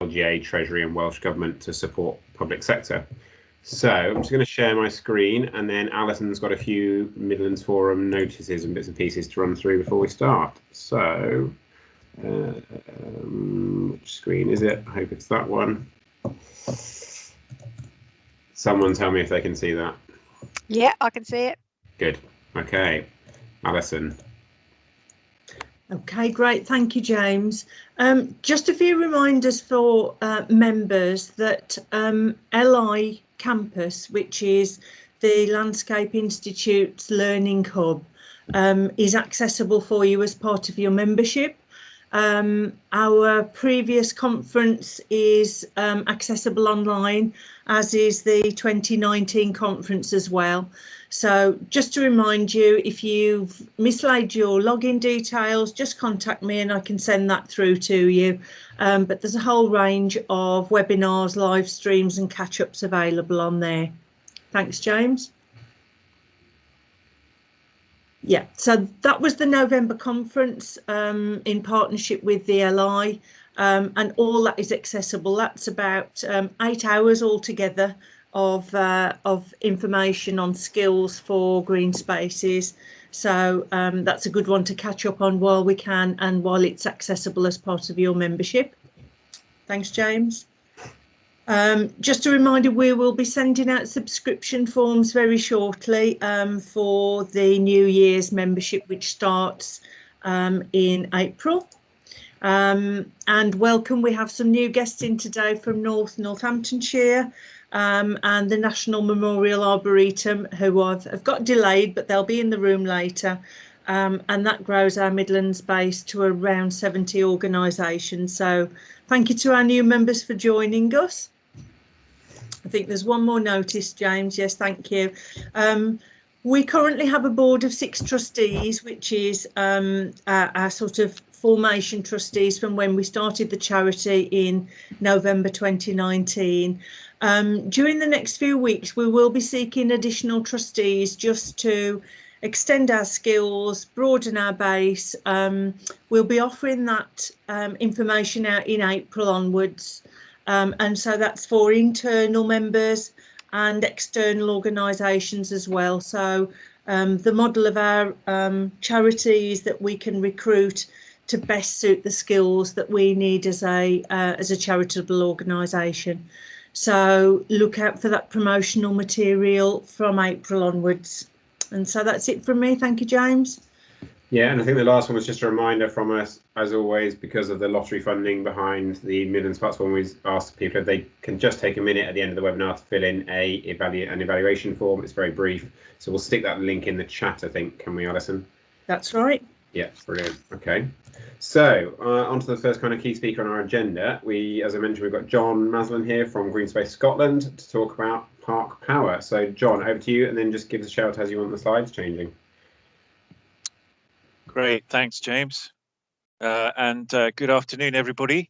LGA, Treasury and Welsh Government to support public sector. So I'm just going to share my screen, and then Alison's got a few Midlands Forum notices and bits and pieces to run through before we start. So which screen is it? I hope it's that one. Someone tell me if they can see that. Yeah, I can see it. Good. Okay. Alison. Okay, great. Thank you, James. Just a few reminders for members that LI Campus, which is the Landscape Institute's Learning Hub, is accessible for you as part of your membership. Our previous conference is accessible online, as is the 2019 conference as well. So just to remind you, if you've mislaid your login details, just contact me and I can send that through to you. But there's a whole range of webinars, live streams and catch-ups available on there. Thanks, James. Yeah, so that was the November conference in partnership with the LI, and all that is accessible. That's about 8 hours altogether of information on skills for green spaces. So that's a good one to catch up on while we can and while it's accessible as part of your membership. Thanks, James. Just a reminder, we will be sending out subscription forms very shortly for the New Year's membership, which starts in April. And welcome, we have some new guests in today from Northamptonshire and the National Memorial Arboretum, who have got delayed, but they'll be in the room later. And that grows our Midlands base to around 70 organisations. So thank you to our new members for joining us. I think there's one more notice, James. Yes, thank you. We currently have a board of 6 trustees, which is our sort of formation trustees from when we started the charity in November 2019. During the next few weeks, we will be seeking additional trustees just to extend our skills, broaden our base. We'll be offering that information out in April onwards. And so that's for internal members and external organisations as well. So the model of our charity is that we can recruit to best suit the skills that we need as a charitable organisation. So look out for that promotional material from April onwards. And so that's it from me. Thank you, James. Yeah, and I think the last one was just a reminder from us, as always, because of the lottery funding behind the Midlands Parks one. We asked people if they can just take a minute at the end of the webinar to fill in an evaluation form. It's very brief, so we'll stick that link in the chat, I think. Can we, Alison? That's right. Yeah, brilliant. Okay, so on to the first kind of key speaker on our agenda. As I mentioned, we've got John Maslin here from Greenspace Scotland to talk about ParkPower. So John, over to you, and then just give us a shout as you want the slides changing. Great, thanks, James. And good afternoon, everybody,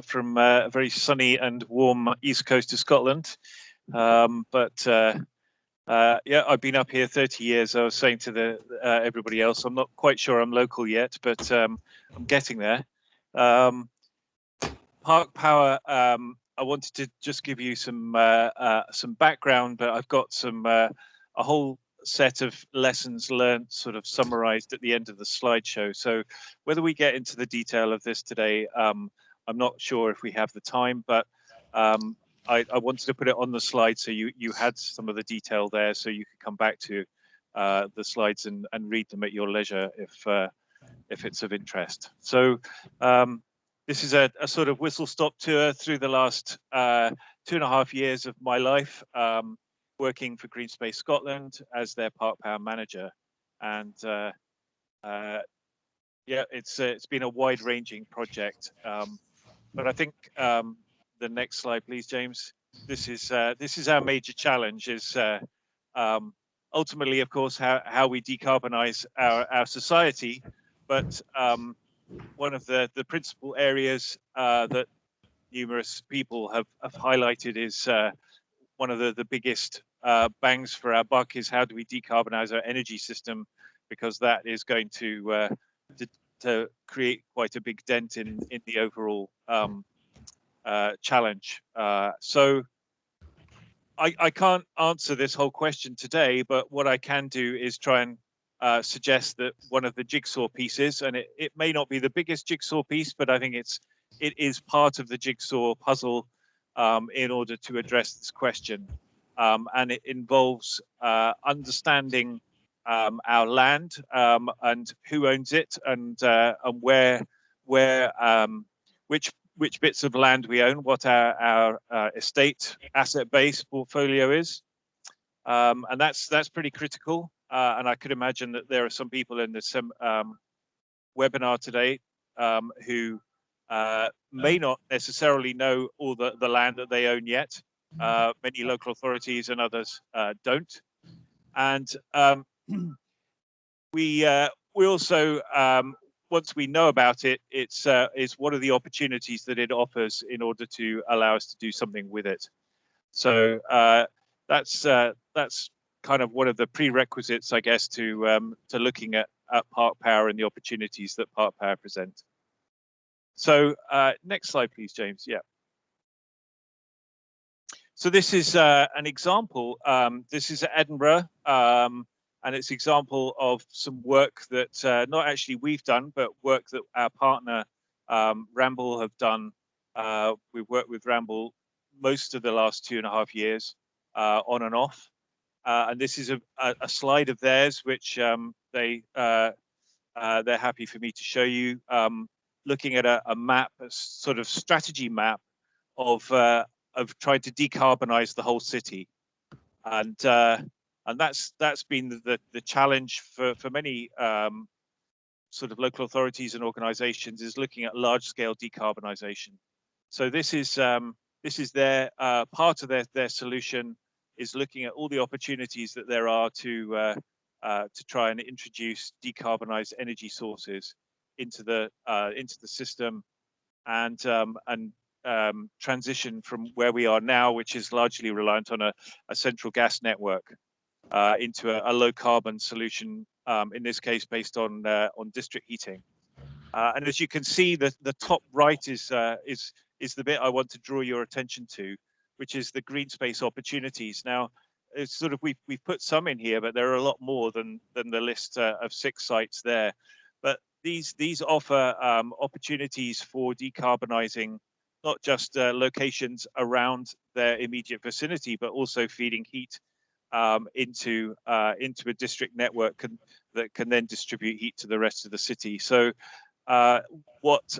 from a very sunny and warm east coast of Scotland. Yeah, I've been up here 30 years. I was saying to everybody else, I'm not quite sure I'm local yet, but I'm getting there. ParkPower, I wanted to just give you some background, but I've got a whole set of lessons learned sort of summarized at the end of the slideshow. So whether we get into the detail of this today, I'm not sure if we have the time, but I wanted to put it on the slide so you had some of the detail there, so you could come back to the slides and read them at your leisure if it's of interest. So this is a sort of whistle-stop tour through the last 2.5 years of my life, working for Greenspace Scotland as their ParkPower manager. And yeah, it's been a wide-ranging project, but I think the next slide, please, James. This is our major challenge, is ultimately, of course, how we decarbonize our society. But one of the principal areas that numerous people have highlighted is one of the biggest bangs for our buck is how do we decarbonize our energy system, because that is going to create quite a big dent in the overall challenge. So I can't answer this whole question today, but what I can do is try and suggest that one of the jigsaw pieces, and it may not be the biggest jigsaw piece, but I think it is part of the jigsaw puzzle in order to address this question. And it involves understanding our land and who owns it, and which bits of land we own, what our estate asset base portfolio is, and that's pretty critical. And I could imagine that there are some people in this webinar today who may not necessarily know all the land that they own yet. Many local authorities and others don't. And we also, once we know about it, it's what are the opportunities that it offers in order to allow us to do something with it. So that's kind of one of the prerequisites, I guess, to looking at Park Power and the opportunities that Park Power present. So next slide, please, James. Yeah. So this is an example. This is at Edinburgh, and it's an example of some work that not actually we've done, but work that our partner Ramble have done. We've worked with Ramble most of the last 2.5 years, on and off. And this is a slide of theirs, which they're happy for me to show you, looking at a map, a sort of strategy map of trying to decarbonize the whole city, and that's been the challenge for many sort of local authorities and organisations, is looking at large scale decarbonization. So this is their part of their solution, is looking at all the opportunities that there are to try and introduce decarbonized energy sources into the system, and transition from where we are now, which is largely reliant on a central gas network, into a low carbon solution, in this case based on district heating. And as you can see, the top right is the bit I want to draw your attention to, which is the Greenspace opportunities. Now, it's sort of we've put some in here, but there are a lot more than the list of 6 sites there. But these offer opportunities for decarbonising not just locations around their immediate vicinity, but also feeding heat into a district network that can then distribute heat to the rest of the city. So what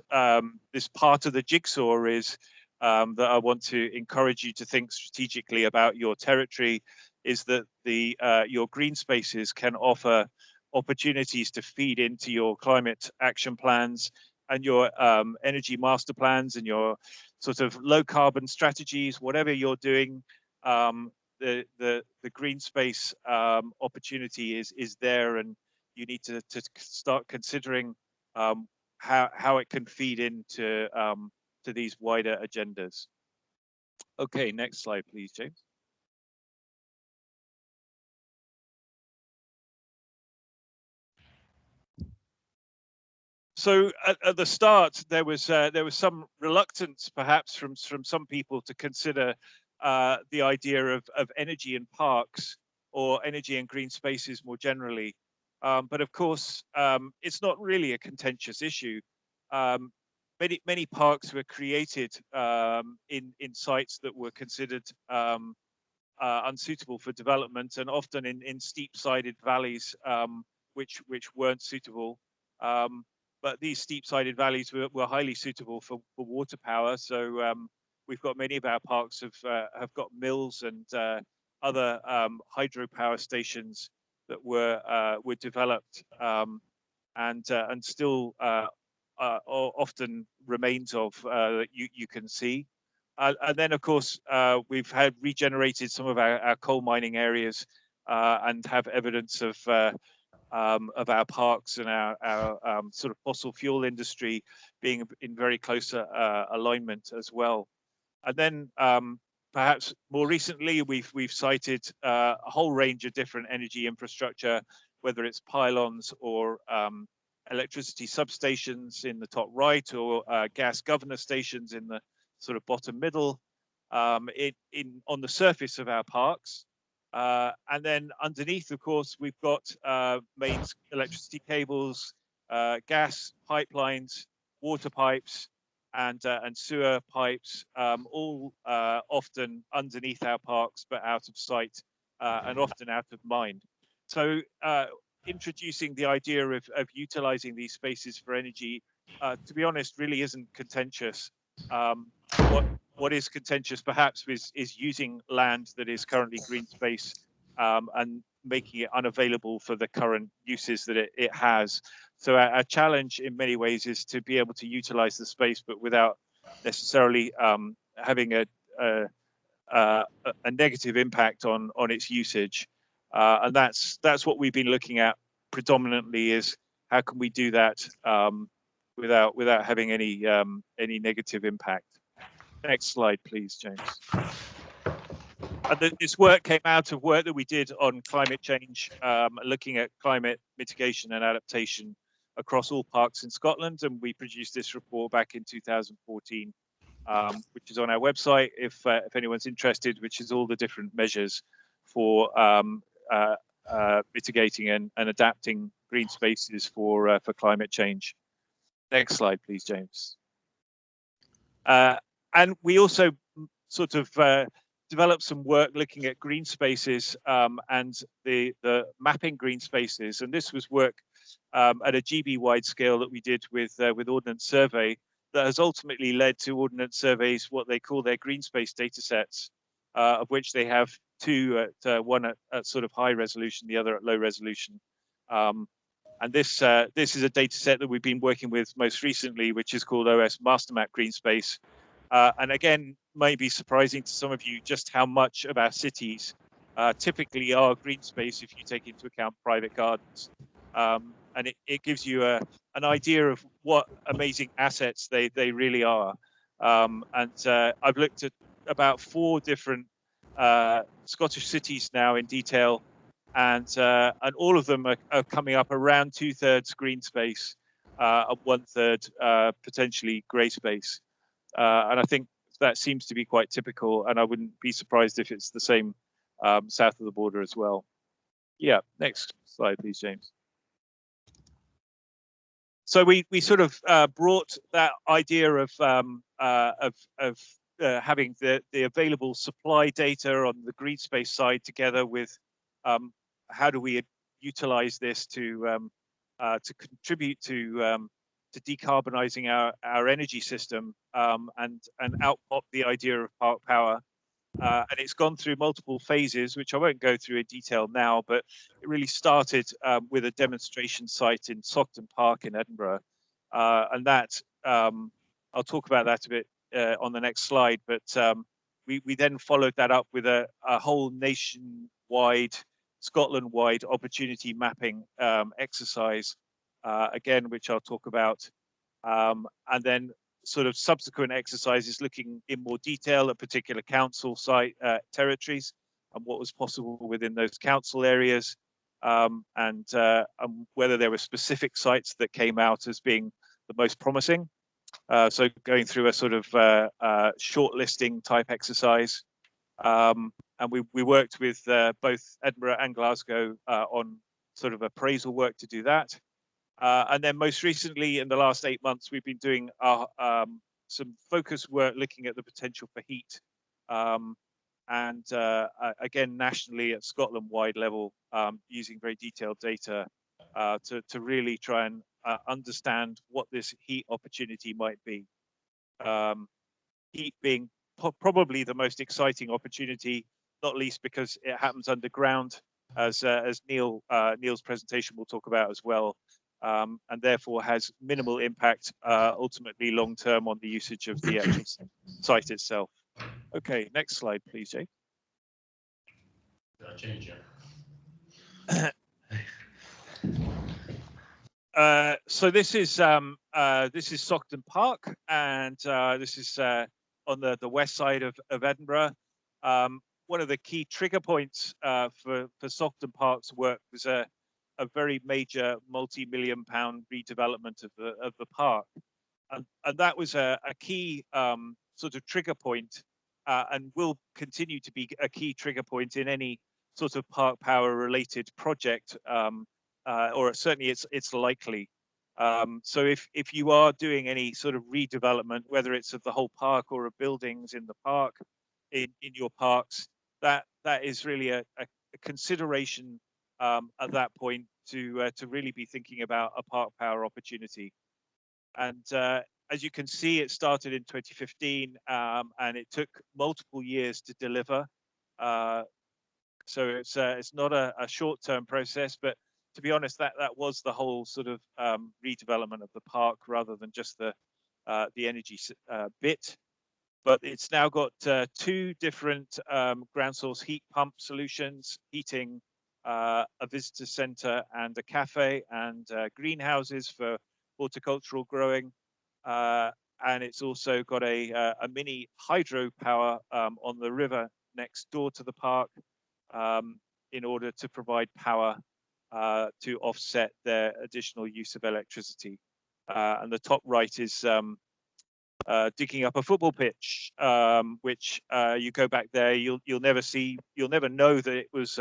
this part of the jigsaw is, that I want to encourage you to think strategically about your territory, is that your green spaces can offer opportunities to feed into your climate action plans and your energy master plans and your sort of low carbon strategies. Whatever you're doing, the green space opportunity is there, and you need to start considering how it can feed into to these wider agendas. Okay, next slide, please, James. So at the start, there was some reluctance, perhaps, from some people to consider the idea of energy in parks, or energy in green spaces more generally. But of course, it's not really a contentious issue. Many parks were created in sites that were considered unsuitable for development, and often in steep-sided valleys, which weren't suitable. But these steep-sided valleys were highly suitable for water power. So we've got many of our parks have got mills and other hydropower stations that were developed, and still often remains of that you can see. And then, of course, we've had regenerated some of our coal mining areas, and have evidence of our parks and our sort of fossil fuel industry being in very close alignment as well. And then perhaps more recently, we've cited a whole range of different energy infrastructure, whether it's pylons or electricity substations in the top right, or gas governor stations in the sort of bottom middle, on the surface of our parks. And then underneath, of course, we've got mains, electricity cables, gas pipelines, water pipes, and sewer pipes, all often underneath our parks, but out of sight and often out of mind. So introducing the idea of utilizing these spaces for energy, to be honest, really isn't contentious. What is contentious perhaps is using land that is currently green space and making it unavailable for the current uses that it has. So our challenge in many ways is to be able to utilize the space, but without necessarily having a negative impact on its usage. And that's what we've been looking at predominantly, is how can we do that without having any negative impact. Next slide, please, James. And this work came out of work that we did on climate change, looking at climate mitigation and adaptation across all parks in Scotland. And we produced this report back in 2014, which is on our website if anyone's interested, which is all the different measures for mitigating and adapting green spaces for climate change. Next slide, please, James. And we also sort of developed some work looking at green spaces and the mapping green spaces. And this was work at a GB-wide scale that we did with Ordnance Survey that has ultimately led to Ordnance Survey's what they call their green space data sets, of which they have two, one at sort of high resolution, the other at low resolution. And this is a data set that we've been working with most recently, which is called OS Mastermap Greenspace. And again, may be surprising to some of you just how much of our cities typically are green space if you take into account private gardens. And it gives you an idea of what amazing assets they really are. And I've looked at about 4 different Scottish cities now in detail, and all of them are coming up around 2/3 green space and 1/3 potentially grey space. And I think that seems to be quite typical, and I wouldn't be surprised if it's the same south of the border as well. Yeah, next slide, please, James. So we sort of brought that idea of having the available supply data on the green space side together with how do we utilize this to contribute to decarbonising our energy system and out pop the idea of ParkPower. And it's gone through multiple phases, which I won't go through in detail now, but it really started with a demonstration site in Saughton Park in Edinburgh. And that, I'll talk about that a bit on the next slide, but we then followed that up with a whole nationwide, Scotland-wide opportunity mapping exercise, again, which I'll talk about. And then sort of subsequent exercises looking in more detail at particular council site territories and what was possible within those council areas, and whether there were specific sites that came out as being the most promising. So going through a sort of shortlisting type exercise. And we worked with both Edinburgh and Glasgow on sort of appraisal work to do that. And then most recently, in the last 8 months, we've been doing some focus work looking at the potential for heat. And again, nationally at Scotland-wide level, using very detailed data to really try and understand what this heat opportunity might be. Heat being probably the most exciting opportunity, not least because it happens underground, as Neil's presentation will talk about as well. And therefore has minimal impact ultimately long term on the usage of the actual site itself. Okay, next slide, please, Jake. Did I change it? So this is Saughton Park, and this is on the west side of Edinburgh. One of the key trigger points for Saughton Park's work was a very major multi-million-pound redevelopment of the park, and that was a key sort of trigger point, and will continue to be a key trigger point in any sort of park power related project, or certainly it's likely. So if you are doing any sort of redevelopment, whether it's of the whole park or of buildings in the park, in your parks, that is really a consideration at that point to really be thinking about a park power opportunity. And as you can see, it started in 2015, and it took multiple years to deliver. So it's not a short-term process, but to be honest, that was the whole sort of redevelopment of the park rather than just the energy bit. But it's now got 2 different ground source heat pump solutions, heating a visitor centre and a cafe, and greenhouses for horticultural growing. And it's also got a mini hydropower on the river next door to the park, in order to provide power to offset their additional use of electricity. And the top right is digging up a football pitch, which you go back there, you'll never know that it was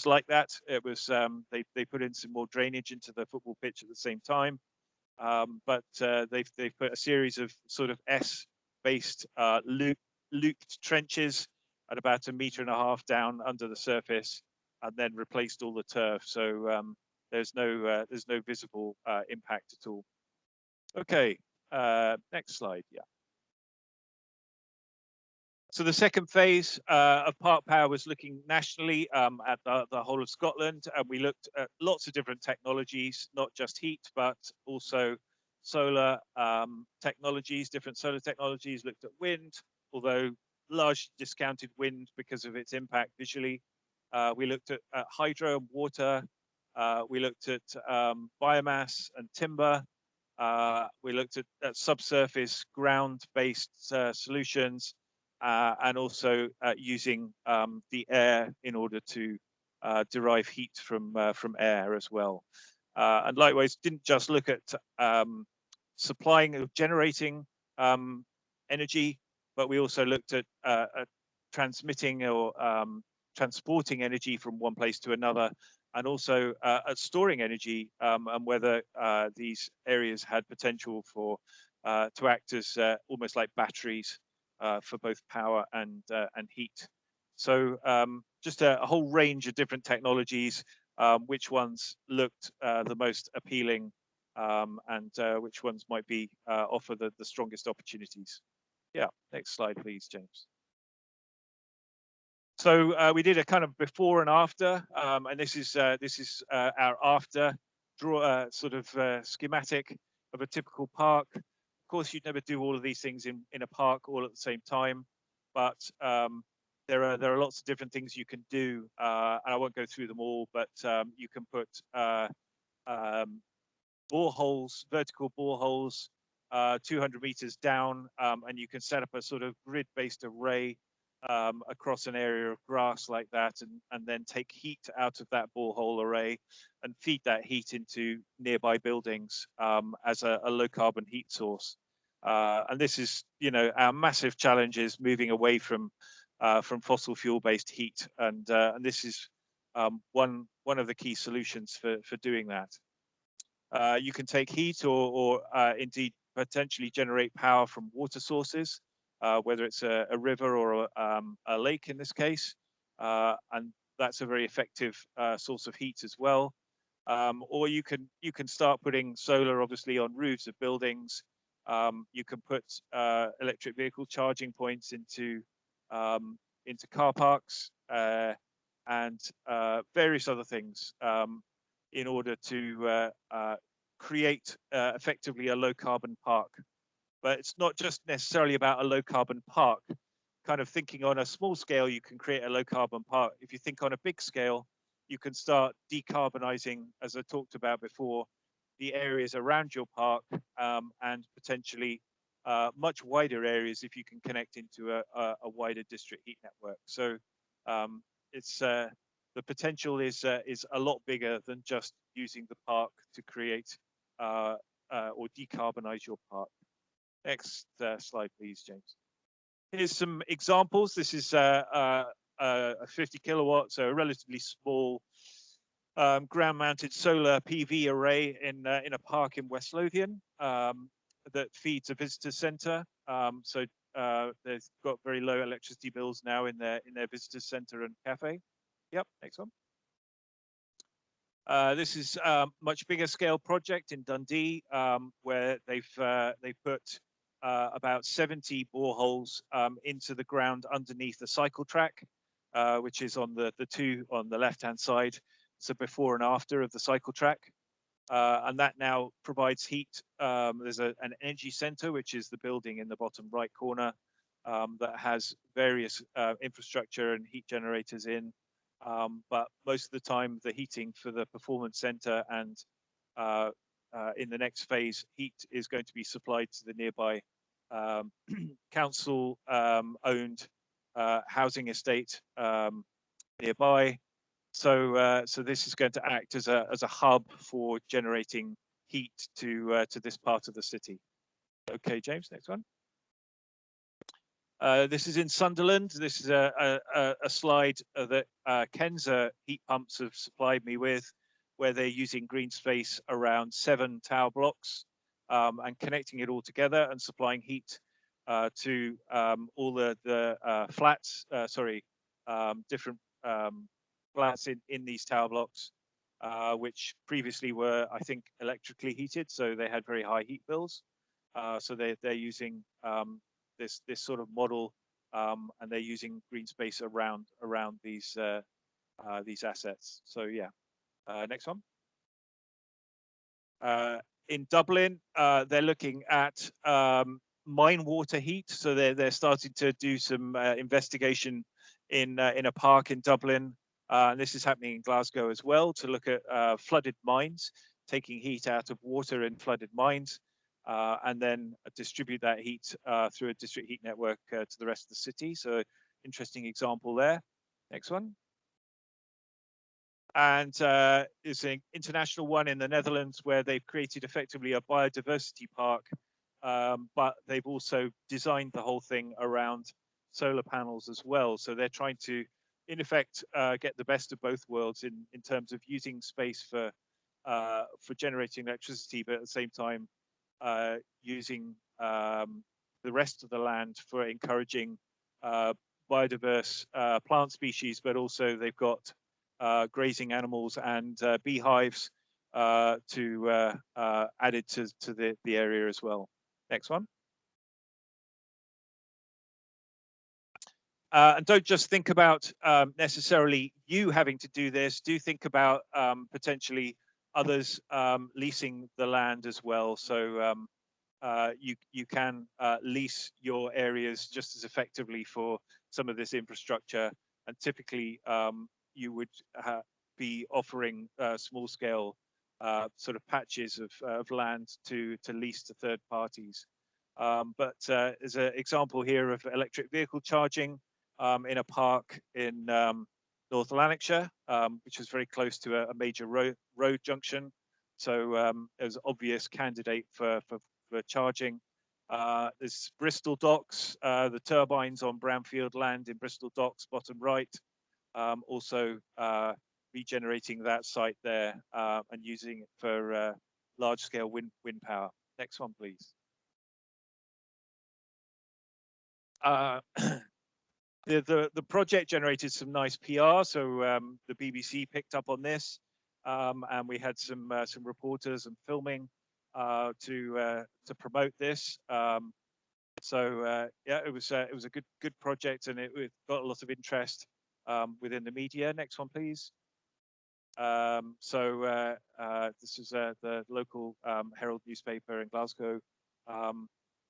like that. It was they put in some more drainage into the football pitch at the same time, but they've put a series of sort of S-based looped trenches at about 1.5 meters down under the surface, and then replaced all the turf. So there's no visible impact at all. Okay. Next slide, yeah. So the second phase of Park Power was looking nationally at the whole of Scotland, and we looked at lots of different technologies, not just heat, but also solar technologies, different solar technologies, looked at wind, although largely discounted wind because of its impact visually. We looked at hydro and water. We looked at biomass and timber. We looked at subsurface ground-based solutions, and also using the air in order to derive heat from air as well. And likewise, didn't just look at supplying or generating energy, but we also looked at transmitting or transporting energy from one place to another, and also at storing energy, and whether these areas had potential for to act as almost like batteries for both power and heat. So just a whole range of different technologies, which ones looked the most appealing, and which ones might be offer the strongest opportunities. Yeah, next slide, please, James. So we did a kind of before and after, and this is our after draw sort of schematic of a typical park. Of course, you'd never do all of these things in a park all at the same time, but there are lots of different things you can do, and I won't go through them all, but you can put boreholes, vertical boreholes, 200 meters down, and you can set up a sort of grid-based array across an area of grass like that, and then take heat out of that borehole array and feed that heat into nearby buildings as a low carbon heat source. And this is, you know, our massive challenge is moving away from fossil fuel based heat, and this is one of the key solutions for doing that. You can take heat or indeed potentially generate power from water sources, whether it's a river or a lake in this case, and that's a very effective source of heat as well. Or you can start putting solar, obviously, on roofs of buildings. You can put electric vehicle charging points into car parks, and various other things in order to create effectively a low carbon park. But it's not just necessarily about a low carbon park. Kind of thinking on a small scale, you can create a low carbon park. If you think on a big scale, you can start decarbonizing, as I talked about before, the areas around your park, and potentially much wider areas if you can connect into a wider district heat network. So it's the potential is a lot bigger than just using the park to create or decarbonize your park. Next slide, please, James. Here's some examples. This is a 50 kilowatt, so a relatively small ground-mounted solar PV array in a park in West Lothian that feeds a visitor centre. So they've got very low electricity bills now in their visitor centre and cafe. Yep, next one. This is a much bigger scale project in Dundee, where they've put about 70 boreholes into the ground underneath the cycle track, which is on the two on the left-hand side. So before and after of the cycle track, and that now provides heat. There's an energy centre, which is the building in the bottom right corner, that has various infrastructure and heat generators in. But most of the time, the heating for the performance centre and in the next phase, heat is going to be supplied to the nearby council-owned housing estate nearby. So this is going to act as a hub for generating heat to this part of the city. Okay, James, next one. This is in Sunderland. This is a slide that Kenza heat pumps have supplied me with, where they're using Greenspace around 7 tower blocks and connecting it all together and supplying heat to all the flats, different flats in these tower blocks, which previously were, I think, electrically heated, so they had very high heat bills. So they're using this sort of model, and they're using Greenspace around these assets. So yeah, next one. In Dublin, they're looking at mine water heat. So they're starting to do some investigation in a park in Dublin. And this is happening in Glasgow as well, to look at flooded mines, taking heat out of water in flooded mines, and then distribute that heat through a district heat network to the rest of the city. So interesting example there. Next one. And it's an international one in the Netherlands, where they've created effectively a biodiversity park, but they've also designed the whole thing around solar panels as well. So they're trying to, in effect, get the best of both worlds in terms of using space for generating electricity, but at the same time using the rest of the land for encouraging biodiverse plant species, but also they've got grazing animals and beehives added to the area as well. Next one. And don't just think about necessarily you having to do this. Do think about potentially others leasing the land as well. So you can lease your areas just as effectively for some of this infrastructure. And typically, you would be offering small scale sort of patches of land to lease to third parties. But there's an example here of electric vehicle charging in a park in North Lanarkshire, which is very close to a major road junction. So there's an obvious candidate for charging. There's Bristol Docks, the turbines on brownfield land in Bristol Docks, bottom right, also regenerating that site there and using it for large-scale wind power. Next one, please. The project generated some nice PR, so the BBC picked up on this, and we had some reporters and filming to promote this. So yeah, it was a good project, and it got a lot of interest within the media. Next one, please. So this is the local Herald newspaper in Glasgow.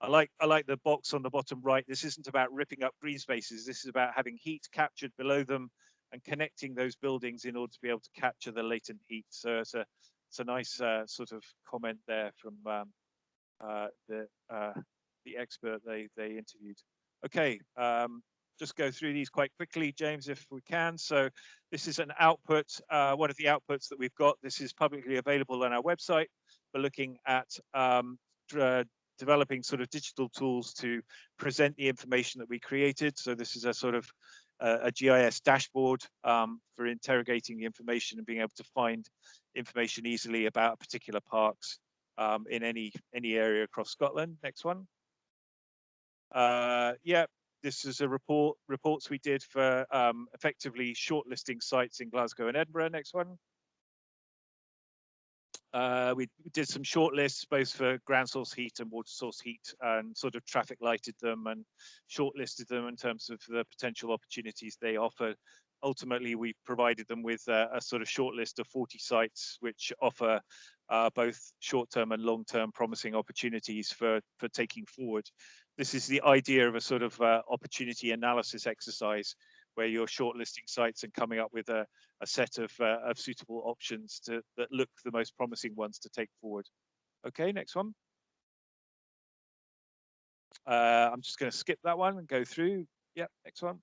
I like the box on the bottom right. This isn't about ripping up green spaces. This is about having heat captured below them and connecting those buildings in order to be able to capture the latent heat. So it's a nice sort of comment there from the expert they interviewed. Okay, just go through these quite quickly, James, if we can. So this is an output, one of the outputs that we've got. This is publicly available on our website. We're looking at developing sort of digital tools to present the information that we created. So this is a sort of a GIS dashboard for interrogating the information and being able to find information easily about particular parks in any area across Scotland. Next one. Yeah, this is a reports we did for effectively shortlisting sites in Glasgow and Edinburgh. Next one. We did some shortlists both for ground source heat and water source heat, and sort of traffic lighted them and shortlisted them in terms of the potential opportunities they offer. Ultimately, we provided them with a sort of shortlist of 40 sites which offer both short-term and long-term promising opportunities for taking forward. This is the idea of a sort of opportunity analysis exercise where you're shortlisting sites and coming up with a set of suitable options that look the most promising ones to take forward. Okay, next one. I'm just going to skip that one and go through. Yep, next one.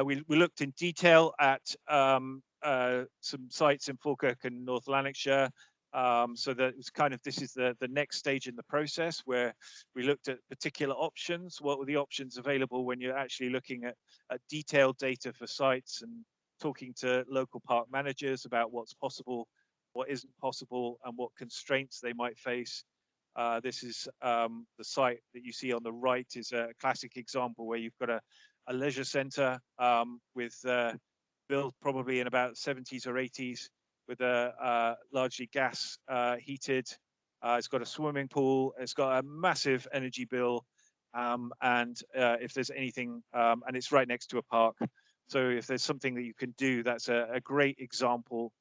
We looked in detail at some sites in Falkirk and North Lanarkshire. So that was kind of, this is the next stage in the process where we looked at particular options. What were the options available when you're actually looking at detailed data for sites and talking to local park managers about what's possible, what isn't possible, and what constraints they might face. This is the site that you see on the right is a classic example where you've got a leisure centre with built probably in about 70s or 80s with a largely gas heated. It's got a swimming pool. It's got a massive energy bill, and if there's anything, and it's right next to a park. So if there's something that you can do, that's a great example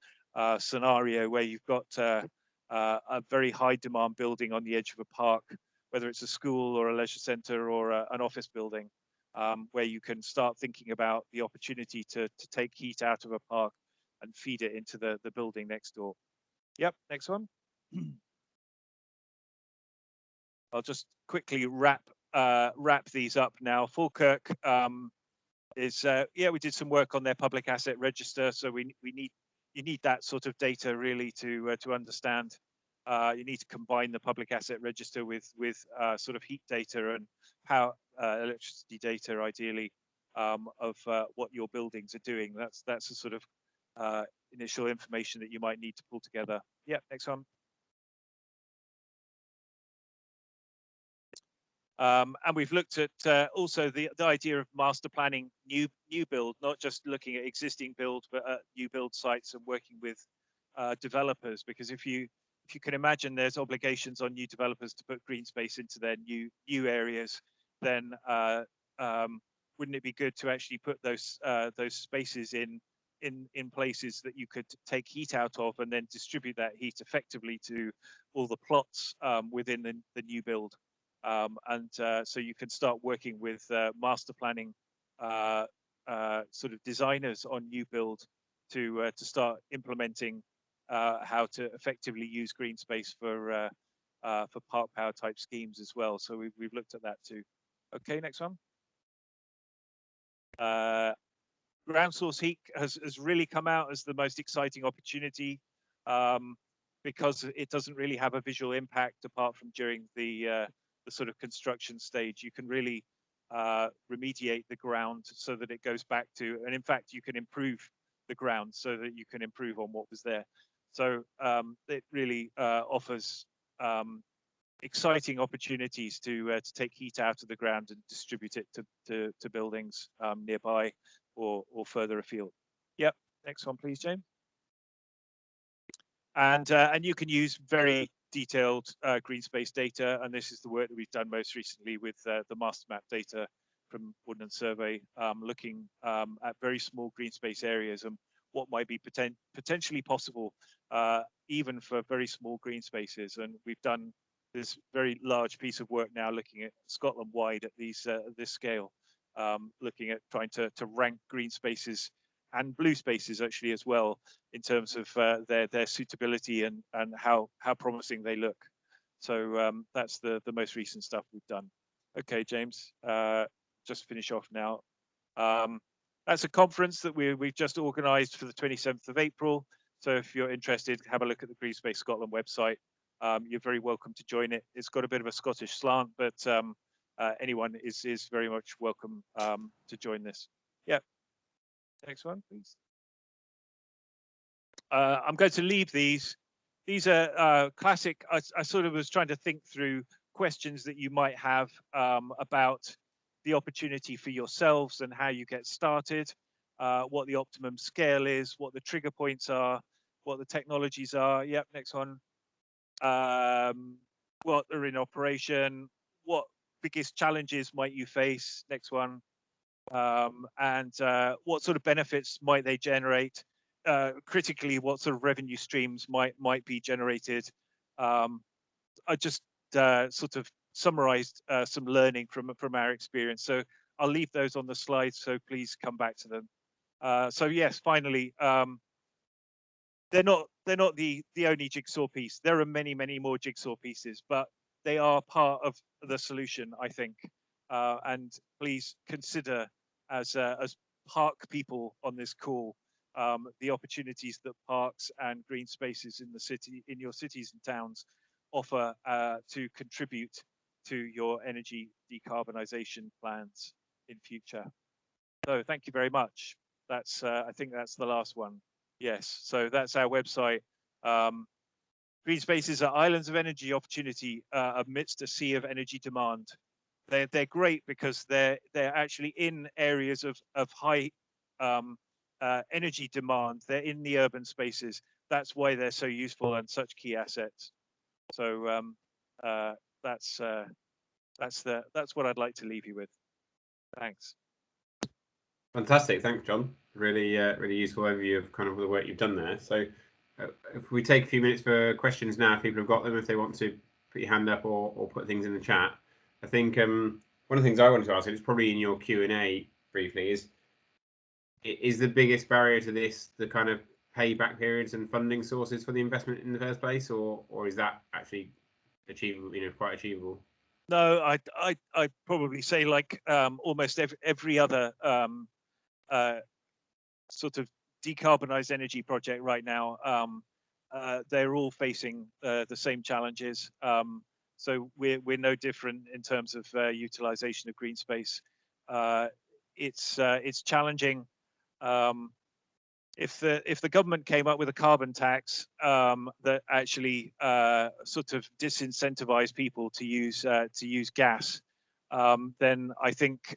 scenario where you've got a very high demand building on the edge of a park, whether it's a school or a leisure centre or an office building, where you can start thinking about the opportunity to take heat out of a park and feed it into the building next door. Yep, next one. I'll just quickly wrap these up now. Falkirk is yeah, we did some work on their public asset register, so you need that sort of data really to understand. You need to combine the public asset register with sort of heat data and power electricity data, ideally, of what your buildings are doing. That's a sort of initial information that you might need to pull together. Yeah, next one. And we've looked at also the idea of master planning new build, not just looking at existing build, but new build sites and working with developers. Because if you can imagine, there's obligations on new developers to put green space into their new areas, then wouldn't it be good to actually put those spaces in places that you could take heat out of and then distribute that heat effectively to all the plots within the new build. So you can start working with master planning sort of designers on new build to start implementing how to effectively use green space for park power type schemes as well. So we've looked at that too. Okay, next one. Ground source heat has really come out as the most exciting opportunity because it doesn't really have a visual impact apart from during the sort of construction stage. You can really remediate the ground so that it goes back to, and in fact, you can improve the ground so that you can improve on what was there. So it really offers exciting opportunities to take heat out of the ground and distribute it to buildings nearby or further afield. Yep, next one, please, James. And you can use very detailed green space data, and this is the work that we've done most recently with the Mastermap data from Ordnance Survey, looking at very small green space areas and what might be potentially possible even for very small green spaces. And we've done this very large piece of work now looking at Scotland wide at this scale, looking at trying to rank green spaces and blue spaces actually as well in terms of their suitability and how promising they look. So that's the most recent stuff we've done. Okay, James, just finish off now. That's a conference that we've just organised for the 27th of April. So if you're interested, have a look at the Greenspace Scotland website. you're very welcome to join it. It's got a bit of a Scottish slant, but anyone is very much welcome to join this. Yeah. Next one, please. I'm going to leave these. These are classic. I sort of was trying to think through questions that you might have about the opportunity for yourselves and how you get started, what the optimum scale is, what the trigger points are, what the technologies are. Yep, next one. What are in operation, what biggest challenges might you face, next one, and what sort of benefits might they generate, critically what sort of revenue streams might be generated. I just sort of summarized some learning from our experience, so I'll leave those on the slides, so please come back to them. So yes, finally, they're not the only jigsaw piece. There are many more jigsaw pieces, but they are part of the solution, I think. And please consider, as park people on this call, the opportunities that parks and green spaces in the city, in your cities and towns, offer to contribute to your energy decarbonisation plans in future. So thank you very much. That's I think that's the last one. Yes, so that's our website. Greenspaces are islands of energy opportunity amidst a sea of energy demand. They're great because they're actually in areas of high energy demand. They're in the urban spaces. That's why they're so useful and such key assets. So that's what I'd like to leave you with. Thanks. Fantastic, thanks, John. Really, really useful overview of kind of the work you've done there. So, if we take a few minutes for questions now, if people have got them, if they want to put your hand up or put things in the chat. I think one of the things I wanted to ask, and it's probably in your Q&A briefly, is the biggest barrier to this the kind of payback periods and funding sources for the investment in the first place, or is that actually achievable? You know, quite achievable. No, I'd probably say like almost every other sort of decarbonised energy project right now, they're all facing the same challenges. So we're no different in terms of utilisation of green space. It's challenging. If the government came up with a carbon tax that actually sort of disincentivized people to use gas, then I think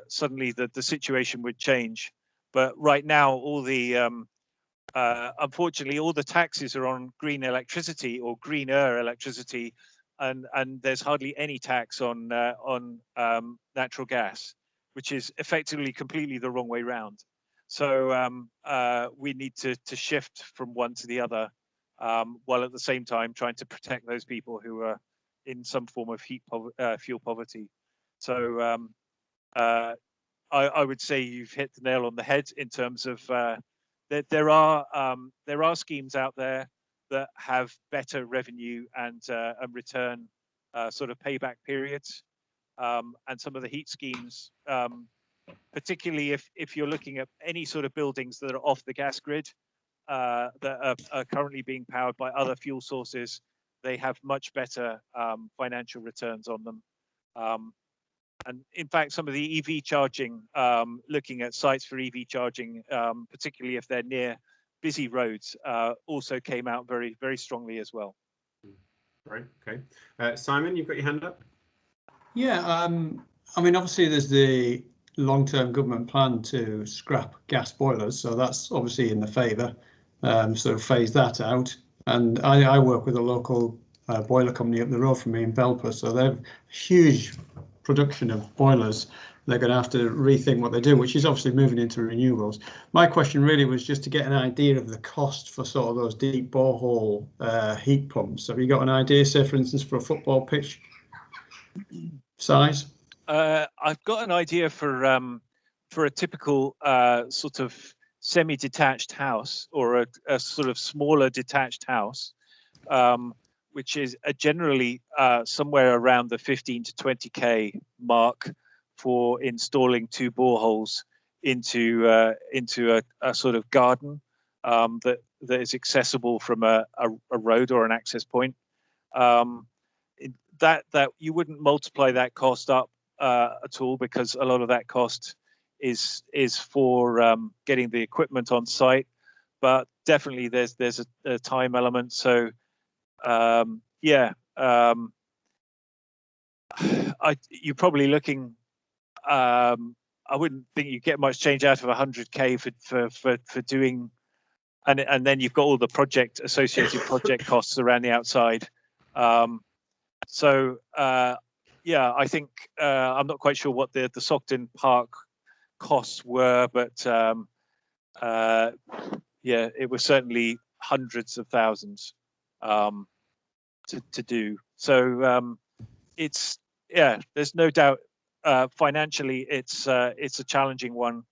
suddenly the situation would change. But right now, all the unfortunately, all the taxes are on green electricity or greener electricity, and there's hardly any tax on natural gas, which is effectively completely the wrong way round. So we need to shift from one to the other, while at the same time trying to protect those people who are in some form of fuel poverty. So I would say you've hit the nail on the head in terms of that there are schemes out there that have better revenue and return sort of payback periods, and some of the heat schemes, particularly if you're looking at any sort of buildings that are off the gas grid, that are currently being powered by other fuel sources, they have much better financial returns on them. And in fact, some of the EV charging, looking at sites for EV charging, particularly if they're near busy roads, also came out very, very strongly as well. Right. Okay. Simon, you've got your hand up. Yeah. I mean, obviously, there's the long-term government plan to scrap gas boilers, so that's obviously in the favour. Sort of phase that out. And I work with a local boiler company up the road from me in Belper, so they've huge production of boilers. They're going to have to rethink what they do, which is obviously moving into renewables. My question really was just to get an idea of the cost for sort of those deep borehole heat pumps. Have you got an idea, say, for instance, for a football pitch size? I've got an idea for a typical sort of semi-detached house, or a sort of smaller detached house, which is generally somewhere around the 15 to 20k mark for installing 2 boreholes into a sort of garden. that is accessible from a road or an access point. That you wouldn't multiply that cost up at all, because a lot of that cost is for getting the equipment on site, but definitely there's a time element. So you're probably looking. I wouldn't think you get much change out of 100k for doing, and then you've got all the associated project costs around the outside. I think I'm not quite sure what the Saughton Park costs were, but it was certainly hundreds of thousands to do. So there's no doubt financially it's a challenging one.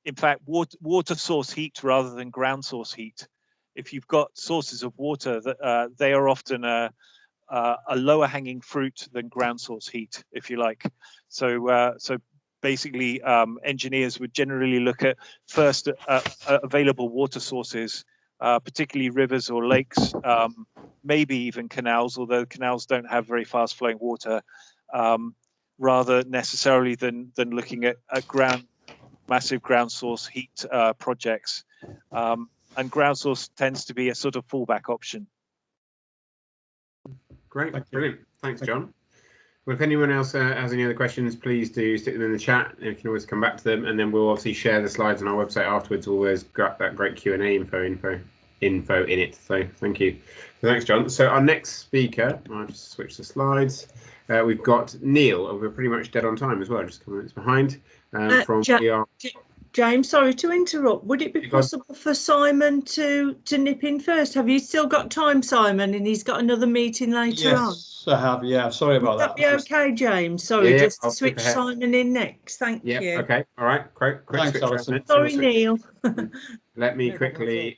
In fact, water source heat rather than ground source heat. If you've got sources of water, that they are often a lower hanging fruit than ground source heat, if you like. So basically, engineers would generally look at first available water sources, particularly rivers or lakes, maybe even canals, although canals don't have very fast flowing water, rather necessarily than looking at massive ground source heat projects. And ground source tends to be a sort of fallback option. Great, brilliant. Thanks, John. Well, if anyone else has any other questions, please do stick them in the chat. You can always come back to them, and then we'll obviously share the slides on our website afterwards. Always got that great Q&A info in it. So thank you. Thanks, John. So our next speaker, I'll just switch the slides. We've got Neil. We're pretty much dead on time as well, just a couple minutes behind. James, sorry to interrupt. Would it be possible for Simon to nip in first? Have you still got time, Simon? And he's got another meeting later on. Yes, I have. Yeah, sorry about that. Would that be okay, James? Sorry, just to switch Simon in next. Thank you. Okay. All right. Quick Thanks, switch. Sorry, Neil. Let me quickly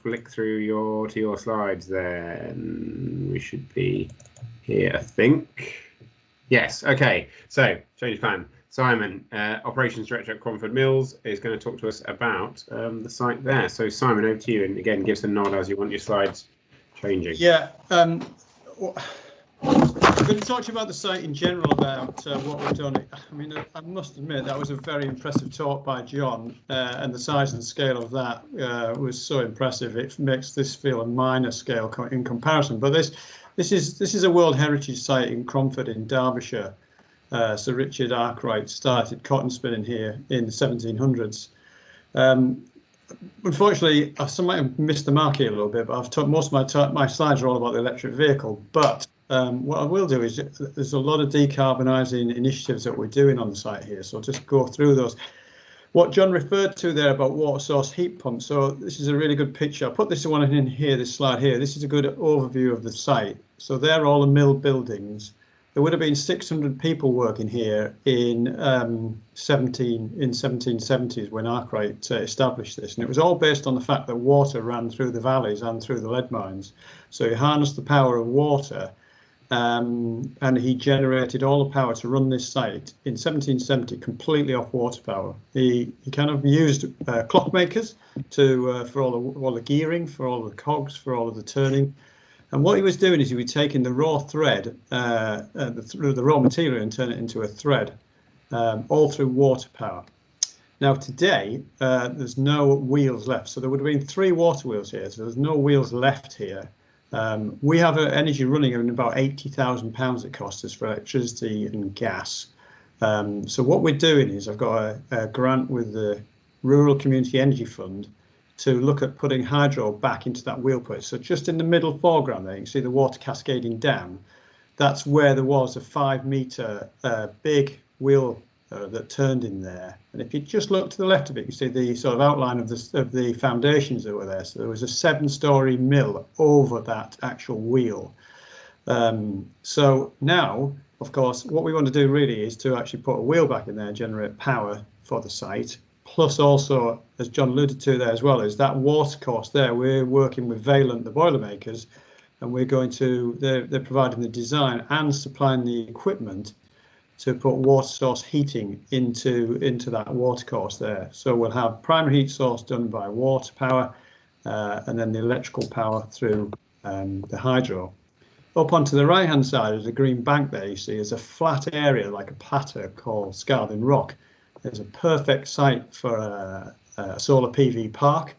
flick through to your slides. Then we should be here, I think. Yes. Okay. So change plan. Simon, Operations Director at Cromford Mills, is going to talk to us about the site there. So Simon, over to you, and again, give us a nod as you want your slides changing. Yeah, I'm going to talk to you about the site in general, about what we've done. I mean, I must admit that was a very impressive talk by John, and the size and scale of that was so impressive. It makes this feel a minor scale in comparison. But this is a World Heritage site in Cromford in Derbyshire. Sir Richard Arkwright started cotton spinning here in the 1700s. Unfortunately, I might have missed the mark here a little bit, but I've talked most of my slides are all about the electric vehicle. But what I will do is there's a lot of decarbonising initiatives that we're doing on the site here, so I'll just go through those. What John referred to there about water source heat pumps, so this is a really good picture. I'll put this one in here, this slide here. This is a good overview of the site. So they're all the mill buildings. There would have been 600 people working here in 1770s when Arkwright established this, and it was all based on the fact that water ran through the valleys and through the lead mines. So he harnessed the power of water, and he generated all the power to run this site in 1770 completely off water power. He kind of used clockmakers for all the gearing, for all the cogs, for all of the turning. And what he was doing is he was taking the raw thread, the raw material, and turn it into a thread, all through water power. Now today, there's no wheels left. So there would have been 3 water wheels here. So there's no wheels left here. We have energy running in about £80,000 it costs us for electricity and gas. So what we're doing is I've got a grant with the Rural Community Energy Fund to look at putting hydro back into that wheel place. So just in the middle foreground there, you can see the water cascading down. That's where there was a 5-metre big wheel that turned in there. And if you just look to the left of it, you see the sort of outline of the foundations that were there. So there was a 7-storey mill over that actual wheel. So now, of course, what we want to do really is to actually put a wheel back in there and generate power for the site. Plus also, as John alluded to there as well, is that water course there. We're working with Valent, the boilermakers, and we're going to, they're providing the design and supplying the equipment to put water source heating into that watercourse there. So we'll have primary heat source done by water power, and then the electrical power through the hydro. Up onto the right hand side is a green bank there. You see is a flat area like a plateau called Saughton Rock. It's a perfect site for a solar PV park.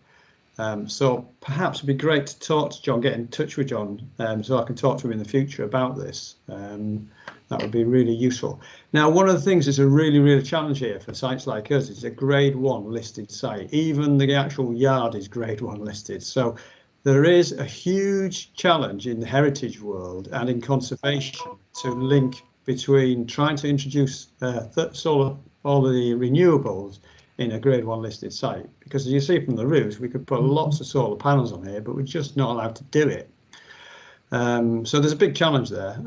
So perhaps it'd be great to talk to John, get in touch with John, so I can talk to him in the future about this. That would be really useful. Now, one of the things that's a really challenge here for sites like us is a grade 1 listed site. Even the actual yard is grade 1 listed. So there is a huge challenge in the heritage world and in conservation to link between trying to introduce solar, all the renewables in a grade 1 listed site, because as you see from the roofs, we could put lots of solar panels on here, but we're just not allowed to do it. So there's a big challenge there,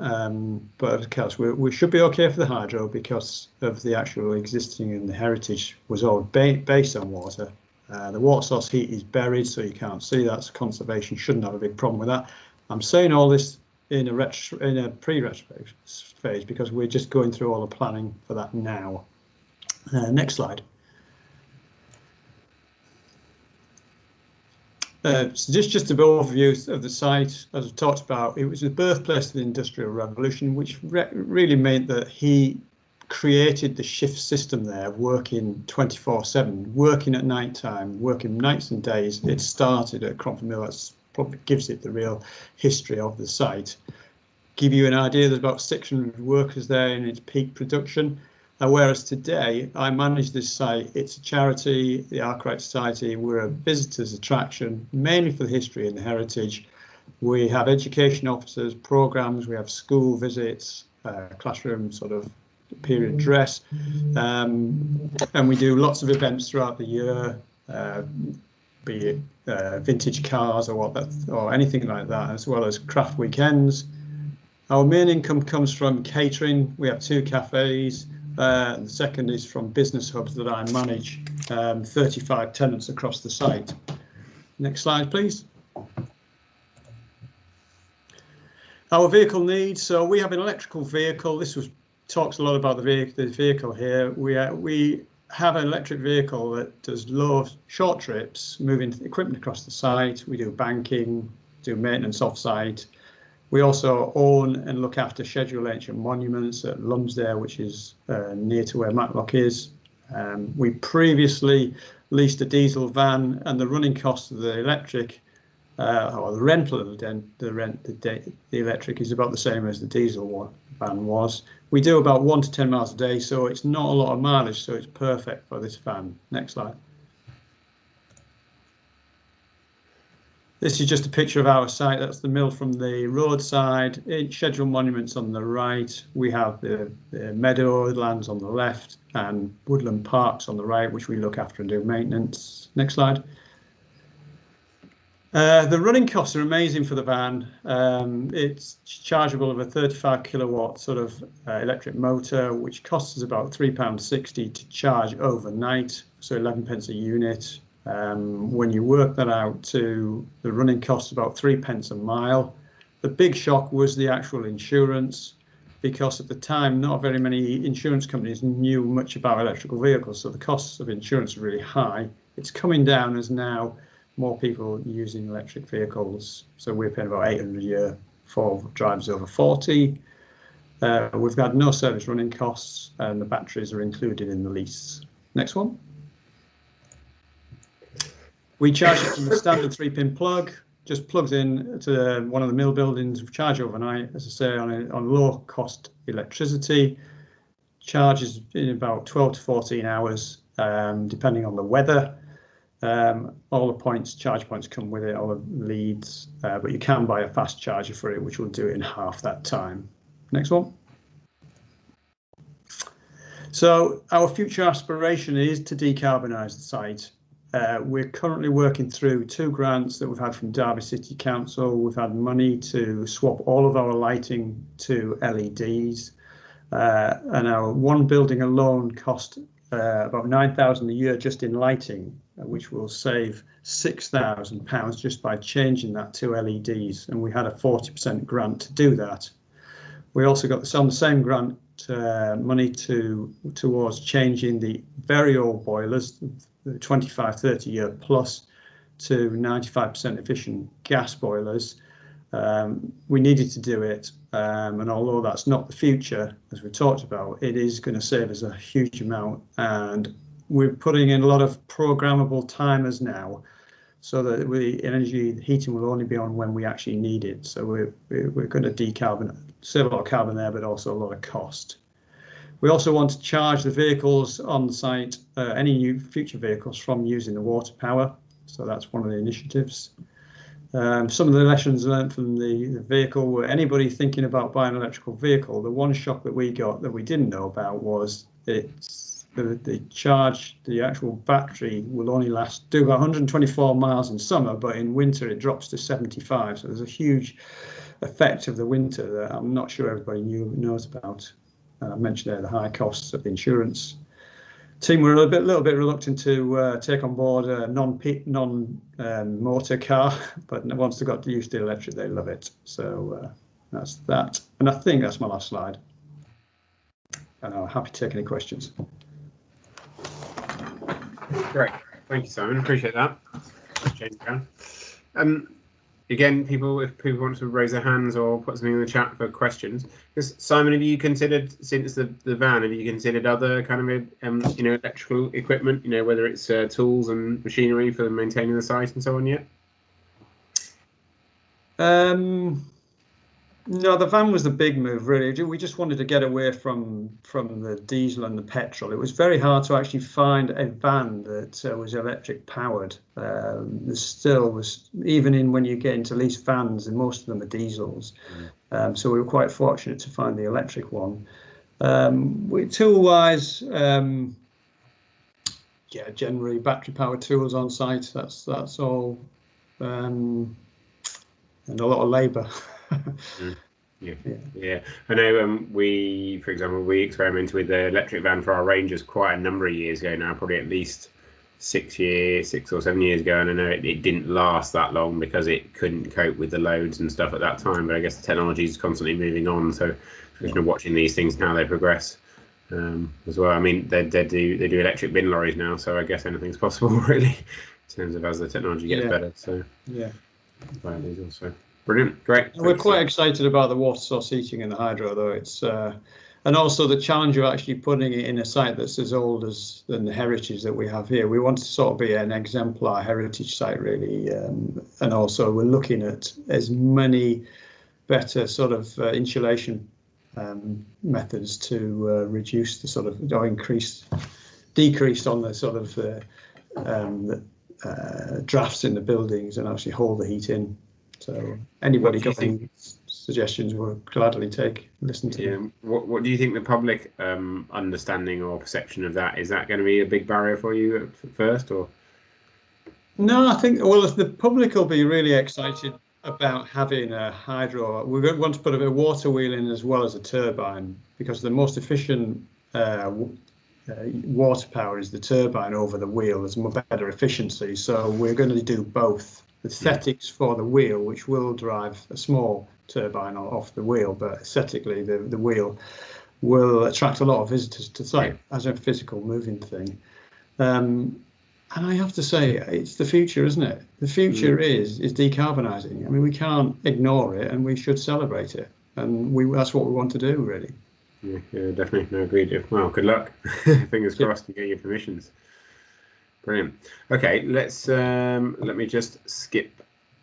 but of course we should be okay for the hydro because of the actual existing, and the heritage was all based on water. The water source heat is buried, so you can't see that, so conservation shouldn't have a big problem with that. I'm saying all this in a pre-retro phase because we're just going through all the planning for that now. Next slide. So just a bit overview of the site. As I've talked about, it was the birthplace of the Industrial Revolution, which really meant that he created the shift system there, working 24/7, working at night time, working nights and days. It started at Cromford Mill. That probably gives it the real history of the site. Give you an idea, there's about 600 workers there in its peak production. Whereas today, I manage this site. It's a charity, the Arkwright Society. We're a visitors attraction, mainly for the history and the heritage. We have education officers, programs, we have school visits, classroom sort of period dress, and we do lots of events throughout the year, be it vintage cars or anything like that, as well as craft weekends. Our main income comes from catering. We have 2 cafes. The second is from business hubs that I manage, 35 tenants across the site. Next slide, please. Our vehicle needs. So we have an electrical vehicle. This talks a lot about the vehicle here. We have an electric vehicle that does short trips, moving equipment across the site. We do banking, do maintenance off-site. We also own and look after scheduled ancient monuments at Lumsdale, which is near to where Matlock is. We previously leased a diesel van, and the running cost of the electric, or the rental of the electric, is about the same as the diesel van was. We do about 1 to 10 miles a day, so it's not a lot of mileage, so it's perfect for this van. Next slide. This is just a picture of our site. That's the mill from the roadside. Scheduled monuments on the right. We have the meadow lands on the left and woodland parks on the right, which we look after and do maintenance. Next slide. The running costs are amazing for the van. It's chargeable of a 35 kilowatt sort of electric motor, which costs us about £3.60 to charge overnight, so 11 pence a unit. When you work that out to the running costs about 3 pence a mile. The big shock was the actual insurance, because at the time not very many insurance companies knew much about electrical vehicles, so the costs of insurance are really high. It's coming down as now more people using electric vehicles, so we're paying about 800 a year for drivers over 40. We've got no service running costs, and the batteries are included in the lease. Next one. We charge it from the standard 3-pin plug, just plugs in to one of the mill buildings. We charge overnight, as I say, on low cost electricity. Charges in about 12 to 14 hours, depending on the weather. All the charge points come with it, all the leads, but you can buy a fast charger for it, which will do it in half that time. Next one. So our future aspiration is to decarbonise the site. We're currently working through 2 grants that we've had from Derby City Council. We've had money to swap all of our lighting to LEDs, and our one building alone cost about £9,000 a year just in lighting, which will save £6,000 just by changing that to LEDs, and we had a 40% grant to do that. We also got on the same grant money towards changing the very old boilers, the 25, 30-year plus, to 95% efficient gas boilers. We needed to do it, and although that's not the future, as we talked about, it is going to save us a huge amount, and we're putting in a lot of programmable timers now, so that the heating will only be on when we actually need it. So we're going to decarbonise, save a lot of carbon there, but also a lot of cost. We also want to charge the vehicles on site, any new future vehicles, from using the water power. So that's one of the initiatives. Some of the lessons learned from the vehicle were anybody thinking about buying an electrical vehicle, the one shock that we got that we didn't know about was the charge, the actual battery will only do about 124 miles in summer, but in winter it drops to 75. So there's a huge effect of the winter that I'm not sure everybody knows about. I mentioned there the high costs of the insurance. Team were a little bit reluctant to take on board a non-motor car, but once they got used to the electric, they love it. So that's that. And I think that's my last slide. And I'm happy to take any questions. Great, thank you, Simon. Appreciate that. Again, if people want to raise their hands or put something in the chat for questions, because Simon, have you considered, since the van, have you considered other kind of electrical equipment, whether it's tools and machinery for maintaining the site and so on yet? No, the van was the big move, really. We just wanted to get away from the diesel and the petrol. It was very hard to actually find a van that was electric powered. There still was, even when you get into lease vans, and most of them are diesels. So we were quite fortunate to find the electric one. Tool-wise, yeah, generally battery powered tools on site. That's all, and a lot of labour. Yeah. I know for example, we experimented with the electric van for our Rangers quite a number of years ago now, probably at least 6 or 7 years ago, and I know it didn't last that long because it couldn't cope with the loads and stuff at that time. But I guess the technology is constantly moving on, so watching these things now they progress as well. I mean, they do electric bin lorries now, so I guess anything's possible really in terms of as the technology gets better. So yeah, these also. Brilliant, great. We're quite excited about the water source heating and the hydro, though. It's and also the challenge of actually putting it in a site that's as old than the heritage that we have here. We want to sort of be an exemplar heritage site, really, and also we're looking at as many better sort of insulation methods to reduce the sort of decrease on the sort of drafts in the buildings and actually hold the heat in. So anybody got any suggestions, we'll gladly listen to them. What do you think the public understanding or perception of that is? That going to be a big barrier for you at first, or? No, I think, well, the public will be really excited about having a hydro. We're going to want to put a bit of water wheel in as well as a turbine, because the most efficient water power is the turbine over the wheel. There's more better efficiency, so we're going to do both. Aesthetics for the wheel, which will drive a small turbine off the wheel, but aesthetically the wheel will attract a lot of visitors to site as a physical moving thing. And I have to say, it's the future, isn't it? The future is decarbonising. I mean, we can't ignore it, and we should celebrate it, and that's what we want to do, really. Yeah, definitely. No, agreed. Well, good luck. Fingers crossed you get your permissions. Brilliant. Okay, let me just skip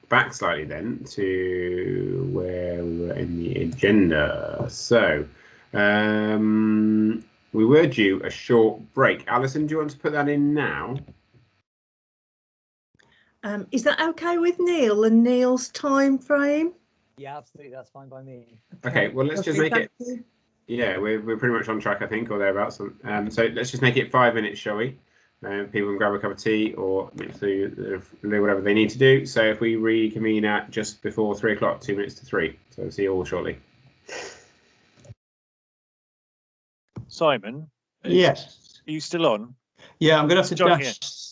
back slightly then to where we were in the agenda. So we were due a short break. Alison, do you want to put that in now? Is that okay with Neil and Neil's time frame? Yeah, absolutely. That's fine by me. Okay, well, let's just make it. Yeah, we're pretty much on track, I think, or thereabouts. So let's just make it 5 minutes, shall we? People can grab a cup of tea or do whatever they need to do. So if we reconvene at just before 3 o'clock, 2 minutes to 3. So see you all shortly. Simon? Yes. Are you still on? Yeah, I'm going to have to John dash